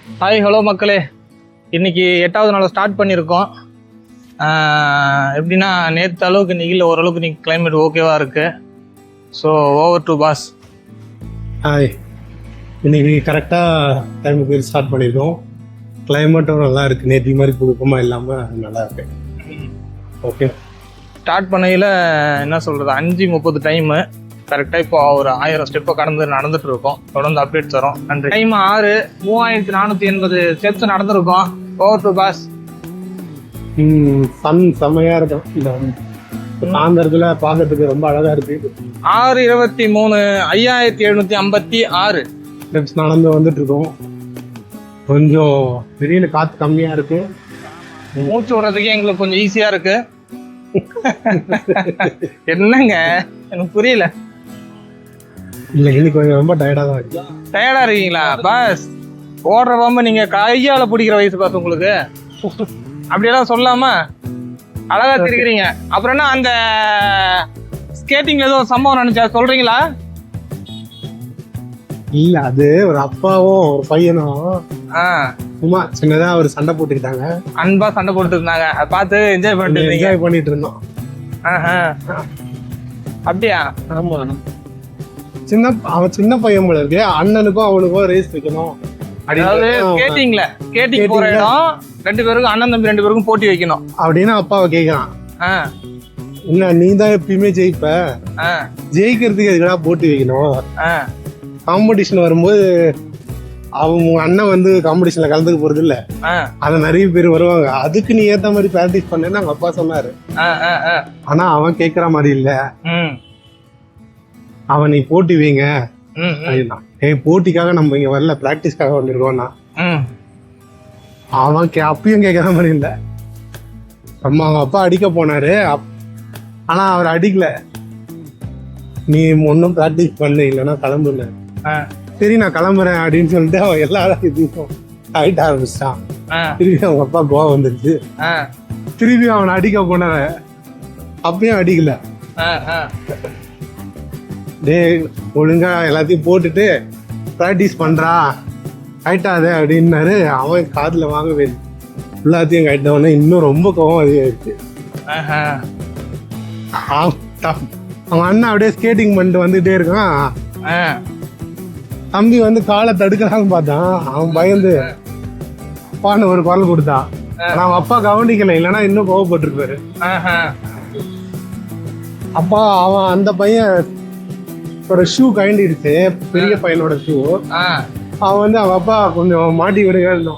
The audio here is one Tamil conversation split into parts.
ஹாய் ஹலோ மக்களே, இன்னைக்கு 8வது நாள் ஸ்டார்ட் பண்ணியிருக்கோம். எப்படின்னா நேற்று அளவுக்கு இன்னைக்கு இல்லை, ஓரளவுக்கு இன்னைக்கு கிளைமேட் ஓகேவாக இருக்குது. So over to boss. Hi, இன்னைக்கு கரெக்டாக டைமுக்கு ஸ்டார்ட் பண்ணியிருக்கோம். கிளைமேட்டும் நல்லா இருக்குது, நேற்று மாதிரி புழுக்கமாக இல்லாமல் நல்லா இருக்கு. ஓகே, ஸ்டார்ட் பண்ணையில் என்ன சொல்கிறது, 5:30 டைமு கரெக்டாக. இப்போ ஒரு 1000 ஸ்டெப்பை நடந்துட்டு இருக்கோம். தொடர்ந்து அப்டேட் தரோம். நன்றி. டைம் 6, 3480 ஸ்டெப்ஸ் நடந்திருக்கோம். Over to boss. சன் செம்மையாக இருக்கும். இந்த சாயந்தரத்தில் பார்க்கறதுக்கு ரொம்ப அழகாக இருக்குது. 6:23 5756 ஸ்டெப்ஸ் நடந்து வந்துட்டு இருக்கோம். கொஞ்சம் திடீர்னு காற்று கம்மியாக இருக்கு. மூச்சு விடுறதுக்கே எங்களுக்கு கொஞ்சம் ஈஸியாக இருக்கு. என்னங்க எனக்கு புரியல. இல்லை, இன்னைக்கு கொஞ்சம் ரொம்ப டயர்டாக தான் இருக்கு. டயர்டா இருக்கீங்களா பாஸ்? ஓடுற பம்ப நீங்க கையால பிடிக்கிற வயசு பாஸ் உங்களுக்கு. அப்படியெல்லாம் சொல்லாம அழகா தெரிக்கிறீங்க. அப்புறம் என்ன அந்த ஸ்கேட்டிங்ல ஏதோ சம்பவம் நினைச்சா சொல்றீங்களா? இல்லை, அது ஒரு அப்பாவும் ஒரு பையனும் சும்மா சின்னதா ஒரு சண்டை போட்டுக்கிட்டாங்க. அன்பா சண்டை போட்டு இருந்தாங்க, அதை பார்த்து என்ஜாய் பண்ணிட்டு இருந்தோம். அப்படியா? ஆமா, அவன் சின்ன பையன் போல இருக்கு. அண்ணனுக்கும் அவனுக்கும் ரேஸ் வைக்கணும். அதாவது ஸ்கேட்டிங் போற இடம், 2 பேருக்கும் அண்ணன் தம்பி 2 பேருக்கும் போட்டி வைக்கணும் அப்படின்னு அப்பாவை கேட்கறான். என்ன, நீ தான் எப்பயுமே ஜெயிப்ப, ஜெயிக்கிறதுக்கு எதுக்கடா போட்டி வைக்கணும்? காம்படிஷன் வரும்போது அவங்க அண்ணன் வந்து காம்படிஷன்ல கலந்துக்க போறது இல்ல, அது நிறைய பேர் வருவாங்க, அதுக்கு நீ ஏத்த மாதிரி பிராக்டிஸ் பண்ணேன்னு அவங்க அப்பா சொன்னாரு. ஆனா அவன் கேக்குற மாதிரி இல்ல, அவன் நீ போட்டி வைங்க. போட்டிக்காக நம்ம இங்க வரல, பிராக்டிஸ்க்காக வந்திருக்கோம்னா. அவன் அப்பயும் கேட்கற மாதிரி இல்ல. அவங்க அப்பா அடிக்க போனாரு, ஆனா அவர் அடிக்கல. நீ ஒன்னும் பிராக்டிஸ் பண்ண, இல்லைன்னா கிளம்புல. சரி நான் கிளம்புறேன் அப்படின்னு சொல்லிட்டு அவன் எல்லாரும் இதுவும் ஆயிட்ட ஆரம்பிச்சிட்டான். திருப்பி அவங்க அப்பா கோவம் வந்துருச்சு. திருப்பி அவனை அடிக்க போனார, அப்பயும் அடிக்கல. டேய், ஒழுங்கா எல்லாத்தையும் போட்டுட்டு ப்ராக்டிஸ் பண்றா, கைட்டாதே அப்படின்னாரு. அவன் காதுல வாங்கவே இல்லை. எல்லாத்தையும் கைட்டவொடனே இன்னும் ரொம்ப கோவம் அதிகமாயிடுச்சு. அவன் அண்ணன் அப்படியே ஸ்கேட்டிங் பண்ணிட்டு வந்துட்டே இருக்கான். தம்பி வந்து காலை தடுக்கலான்னு பார்த்தான். அவன் பயந்து அப்பான்னு ஒரு குரல் கொடுத்தான். ஆனா அவன் அப்பா கவனிக்கல, இல்லைன்னா இன்னும் கோவப்பட்டிருப்பாரு. அப்பா அவன் அந்த பையன் ஒரு ஷூ கழண்டிடுச்சு, பெரிய பையனோட ஷூ. அவன் வந்து அவன் அப்பா கொஞ்சம் மாட்டி விடுங்க,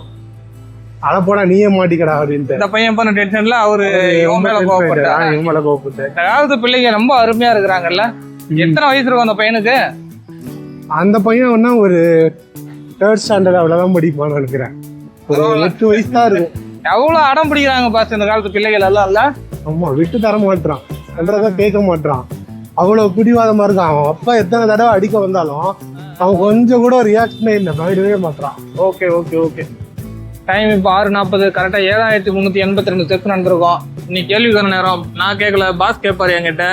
அத போடா நீயே மாட்டிக்கடா அப்படின்ட்டு. இந்த பையன் பண்ண டென்ஷன்ல அவரு இவன் மேல கோவப்பட்டாரு. அதாவது பிள்ளைங்க ரொம்ப அருமையா இருக்கிறாங்கல்ல. எத்தனை வயசு இருக்கும் அந்த பையனுக்கு? அந்த பையன் ஒன்னா ஒரு 3rd ஸ்டாண்டர்ட் அவ்வளவுதான் படிப்பான்னு நினைக்கிறேன். ஒரு 8 வயசு தான் இருக்கும். எவ்வளவு அடம் பிடிக்கிறாங்க பாஸ் இந்த காலத்து பிள்ளைகள் எல்லாம் இல்ல. ஆமா, விட்டு தர மாட்டான், சொல்றதா கேட்க மாட்டான். அவ்வளவு பிடிவாதமா இருக்கான். அவன் அப்பா எத்தனை தடவை அடிக்க வந்தாலும் அவன் கொஞ்சம் கூட ரியாக்ஷனே இல்லை, பயடவே மாட்டான். Okay okay okay. டைம் இப்போ 6:40, கரெக்டாக 7382 ஸ்டெப்ஸ் நடந்திருக்கோம். இன்னைக்கு கேள்விக்கான நேரம். நான் கேட்கல, பாஸ் கேட்பாரு என்கிட்ட.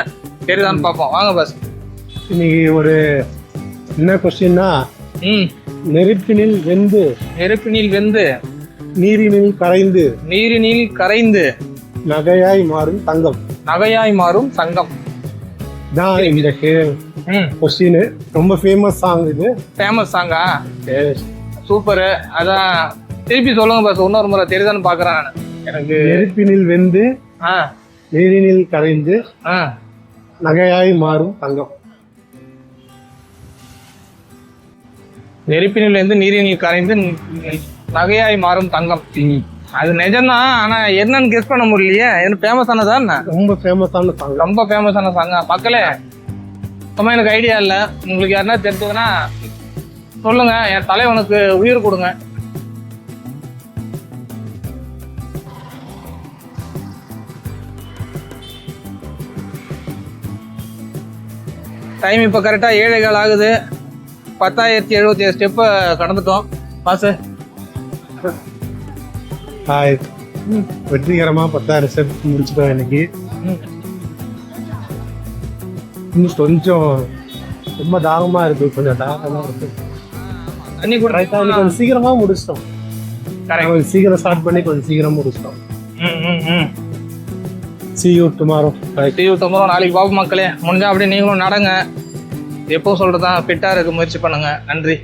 சரிதான் பார்ப்போம், வாங்க பாஸ். இன்னைக்கு ஒரு என்ன கொஸ்டின்னா, நெருப்பினில் வெந்து நீரினில் கரைந்து நகையாய் மாறும் தங்கம் தான் இந்த கொஸ்டின். ரொம்ப ஃபேமஸ் சாங் இது. ஃபேமஸ் சாங்கா? சூப்பரு. அதான் திருப்பி சொல்லுங்க பாஸ், இன்னொரு முறை தெரியுதான்னு பாக்குறேன் நான். எனக்கு நெருப்பினில் வெந்து நீரினில் கரைந்து நகையாய் மாறும் தங்கம். நெருப்பினில் இருந்து நீரினில் கரைந்து நகையாய் மாறும் தங்கம். அது நிஜம்தான், ஆனா என்னன்னு கெஸ் பண்ண முடியலையே. என்ன ஃபேமஸானதா? ரொம்ப ஃபேமஸான சாங். ரொம்ப ஃபேமஸான சாங்கா? மக்களே, சும்மா எனக்கு ஐடியா இல்லை. உங்களுக்கு யாருன்னா தெரிஞ்சதுன்னா சொல்லுங்க, என் தலைவனுக்கு உயிர் கொடுங்க. டைம் இப்போ கரெக்டாக 7:15 ஆகுது. 10,077 ஸ்டெப்பை கடந்துட்டோம் பாஸ். ஹாய், வெற்றிகரமா 10,000 ஸ்டெப் முடிச்சுட்டோம் இன்னைக்கு. இன்னும் கொஞ்சம் ரொம்ப தாகமா இருக்கு, கொஞ்சம் தாகமா இருக்கு. தண்ணி கூட சீக்கிரமா முடிச்சிட்டோம். Correct. கொஞ்சம் சீக்கிரம் ஸ்டார்ட் பண்ணி கொஞ்சம் சீக்கிரம் முடிச்சிட்டோம். See you tomorrow. Bye. See you tomorrow. நாளைக்கு பாப்போம் மக்களே. முடிஞ்சா அப்படியே நீங்களும் நடங்க. எப்போ சொல்றதா ஃபிட்டா இருக்க முயற்சி பண்ணுங்க. நன்றி.